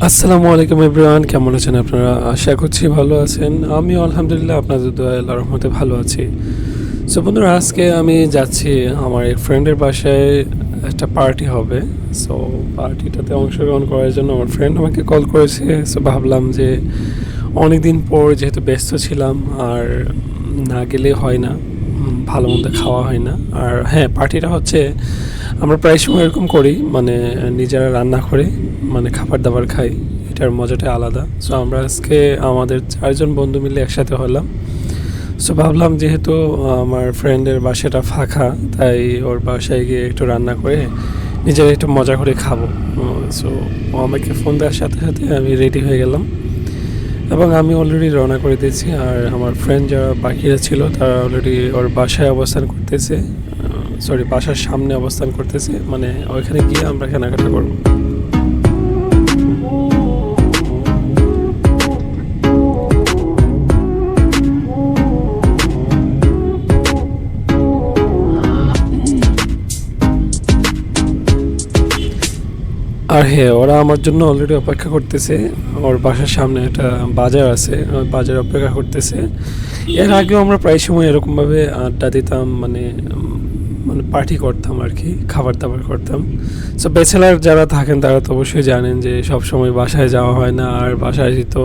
আসসালামু আলাইকুম এভরিওয়ান, কেমন আছেন আপনারা? আশা করছি ভালো আছেন। আমিও আলহামদুলিল্লাহ আপনাদের দোয়ায় আল্লাহর রহমতে ভালো আছি। সো বন্ধুরা, আজকে আমি যাচ্ছি আমার এক ফ্রেন্ডের বাসায়। একটা পার্টি হবে। সো পার্টিটাতে অংশগ্রহণ করার জন্য আমার ফ্রেন্ড আমাকে কল করেছে। সো ভাবলাম যে অনেক দিন পর যেহেতু ব্যস্ত ছিলাম আর না গেলে হয় না, ভালো মন্দ খাওয়া হয় না। আর হ্যাঁ, পার্টিটা হচ্ছে আমরা প্রায় সময় এরকম করি, মানে নিজেরা রান্না করে মানে খাবার দাবার খাই। এটার মজাটাই আলাদা। সো আমরা আজকে আমাদের 4জন বন্ধু মিলে একসাথে হলাম। সো ভাবলাম যেহেতু আমার ফ্রেন্ডের বাসাটা ফাঁকা, তাই ওর বাসায় গিয়ে একটু রান্না করে নিজেরা একটু মজা করে খাবো। সো ও আমাকে ফোন দেওয়ার সাথে সাথে আমি রেডি হয়ে গেলাম এবং আমি অলরেডি রওনা করে দিয়েছি। আর আমার ফ্রেন্ড যারা বাকিরা ছিল তারা অলরেডি ওর বাসায় অবস্থান করতেছে, সরি বাসার সামনে অবস্থান করতেছে, মানে ওইখানে গিয়ে আমরা কেনাকাটা করবো। আর হ্যাঁ, ওরা আমার জন্য অলরেডি অপেক্ষা করতেছে। ওর বাসার সামনে একটা বাজার আছে, ওই বাজারে অপেক্ষা করতেছে। এর আগেও আমরা প্রায় সময় এরকমভাবে আড্ডা দিতাম, মানে মানে পার্টি করতাম আর কি, খাবার দাবার করতাম। সো ব্যাচেলার যারা থাকেন তারা তো অবশ্যই জানেন যে সব সময় বাসায় যাওয়া হয় না, আর বাসায় তো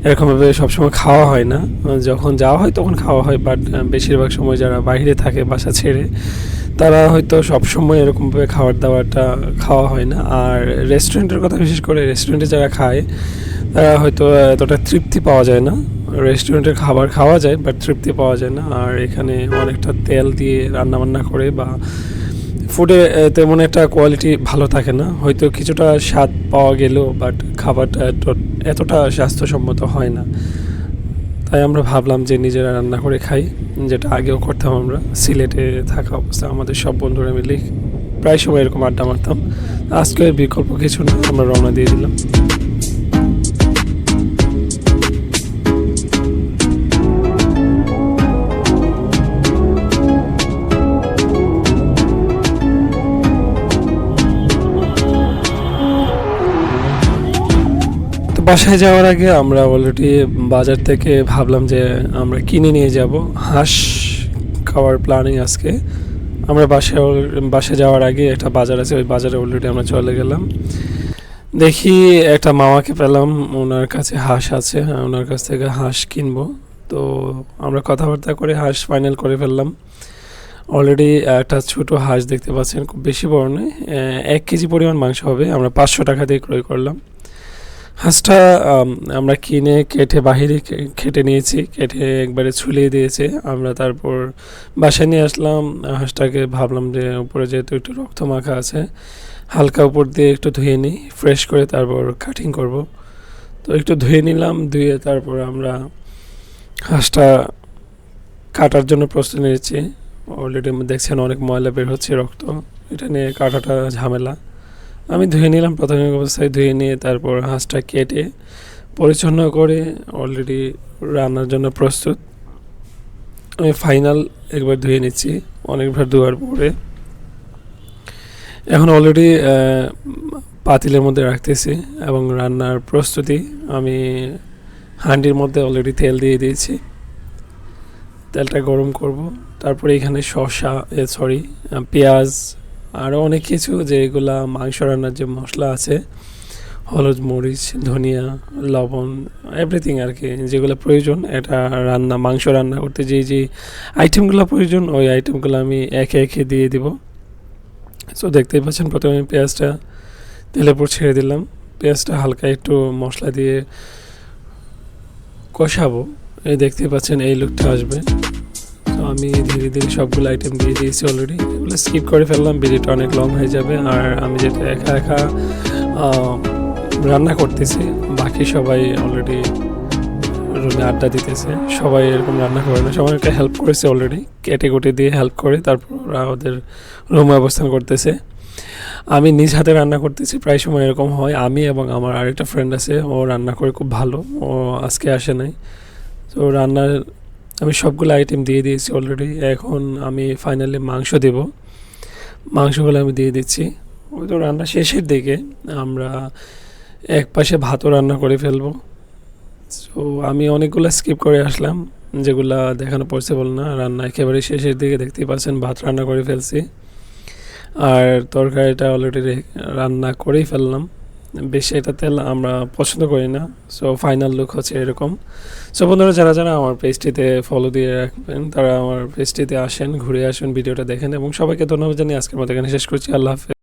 এরকমভাবে সবসময় খাওয়া হয় না। যখন যাওয়া হয় তখন খাওয়া হয়, বাট বেশিরভাগ সময় যারা বাইরে থাকে বাসা ছেড়ে, তারা হয়তো সবসময় এরকমভাবে খাবার দাবারটা খাওয়া হয় না। আর রেস্টুরেন্টের কথা বিশেষ করে, রেস্টুরেন্টে যারা খায় তারা হয়তো এতটা তৃপ্তি পাওয়া যায় না। রেস্টুরেন্টের খাবার খাওয়া যায় বাট তৃপ্তি পাওয়া যায় না। আর এখানে অনেকটা তেল দিয়ে রান্নাবান্না করে বা ফুডে তেমন একটা কোয়ালিটি ভালো থাকে না, হয়তো কিছুটা স্বাদ পাওয়া গেলেও বাট খাবারটা এতটা স্বাস্থ্যসম্মত হয় না। তাই আমরা ভাবলাম যে নিজেরা রান্না করে খাই, যেটা আগেও করতাম। আমরা সিলেটে থাকা অবস্থায় আমাদের সব বন্ধুরা মিলে প্রায় সময় এরকম আড্ডা মারতাম। আজকে বিকল্প কিছু না, আমরা রওনা দিয়ে দিলাম। তো বাসায় যাওয়ার আগে আমরা অলরেডি বাজার থেকে ভাবলাম যে আমরা কিনে নিয়ে যাব হাঁস খাওয়ার প্ল্যানিং আজকে। আমরা বাসায় যাওয়ার আগে একটা বাজার আছে, ওই বাজারে অলরেডি আমরা চলে গেলাম। দেখি একটা মামাকে পেলাম, ওনার কাছে হাঁস আছে, ওনার কাছ থেকে হাঁস কিনবো। তো আমরা কথাবার্তা করে হাঁস ফাইনাল করে ফেললাম। অলরেডি একটা ছোট হাঁস দেখতে পাচ্ছেন, খুব বেশি বড় নয়, 1 কেজি পরিমাণ মাংস হবে। আমরা 500 টাকা দিয়ে ক্রয় করলাম হাঁসটা। আমরা কিনে কেটে বাহিরে কেটে নিয়েছি, কেটে একবারে ছুলিয়ে দিয়েছে। আমরা তারপর বাসায় নিয়ে আসলাম হাঁসটাকে। ভাবলাম যে উপরে যেহেতু একটু রক্ত মাখা আছে, হালকা উপর দিয়ে একটু ধুয়ে নিই ফ্রেশ করে, তারপর কাটিং করব। তো একটু ধুয়ে নিলাম, ধুয়ে তারপর আমরা হাঁসটা কাটার জন্য প্রস্তুত নিয়েছি। অলরেডি দেখছেন অনেক ময়লা বের হচ্ছে, রক্ত, এটা নিয়ে কাটাটা ঝামেলা। আমি ধুয়ে নিলাম, প্রাথমিক অবস্থায় ধুয়ে নিয়ে তারপর হাঁসটা কেটে পরিচ্ছন্ন করে অলরেডি রান্নার জন্য প্রস্তুত। আমি ফাইনাল একবার ধুয়ে নিচ্ছি, অনেকবার ধোয়ার পরে এখন অলরেডি পাতিলের মধ্যে রাখতেছি এবং রান্নার প্রস্তুতি। আমি হাঁডির মধ্যে অলরেডি তেল দিয়ে দিয়েছি, তেলটা গরম করব। তারপরে এখানে পেঁয়াজ, আরও অনেক কিছু যেগুলা মাংস রান্নার যে মশলা আছে, হলুদ, মরিচ, ধনিয়া, লবণ, এভরিথিং আর কি, যেগুলো প্রয়োজন এটা মাংস রান্না করতে যে আইটেমগুলো প্রয়োজন, ওই আইটেমগুলো আমি একে একে দিয়ে দিব। সো দেখতেই পাচ্ছেন, প্রথমে আমি পেঁয়াজটা তেলের উপর ছেড়ে দিলাম। পেঁয়াজটা হালকা একটু মশলা দিয়ে কষাবো, এই দেখতেই পাচ্ছেন এই লুকটা আসবে। তো আমি ধীরে ধীরে সবগুলো আইটেম দিয়ে দিয়েছি অলরেডি, এগুলো স্কিপ করে ফেললাম, ভিডিওটা অনেক লং হয়ে যাবে। আর আমি যেটা একা একা রান্না করতেছি, বাকি সবাই অলরেডি রুমে আড্ডা দিতেছে, সবাই এরকম রান্না করে না, সবাই একটা হেল্প করেছে অলরেডি, কেটে কুটে দিয়ে হেল্প করে তারপর ওরা ওদের রুমে অবস্থান করতেছে। আমি নিজ হাতে রান্না করতেছি, প্রায় সময় এরকম হয়। আমি এবং আমার আরেকটা ফ্রেন্ড আছে, ও রান্না করে খুব ভালো, ও আজকে আসে নাই। তো রান্নার আমি সবগুলো আইটেম দিয়ে দিয়েছি অলরেডি। এখন আমি ফাইনালি মাংস দেব, মাংসগুলো আমি দিয়ে দিচ্ছি। ওই তো রান্না শেষের দিকে আমরা এক পাশে ভাতও রান্না করে ফেলবো। সো আমি অনেকগুলো স্কিপ করে আসলাম, যেগুলা দেখানো পসিবল না। রান্না একেবারে শেষের দিকে দেখতেই পাচ্ছেন ভাত রান্না করে ফেলছি, আর তরকারিটা অলরেডি রান্না করেই ফেললাম। বেশি এটা তেল আমরা পছন্দ করি না। সো ফাইনাল লুক হচ্ছে এরকম। সো বন্ধুরা, যারা যারা আমার পেজটিতে ফলো দিয়ে রাখবেন তারা আমার পেজটিতে আসেন, ঘুরে আসুন, ভিডিওটা দেখেন, এবং সবাইকে ধন্যবাদ জানিয়ে আজকের মতো এখানে শেষ করছি। আল্লাহ হাফেজ।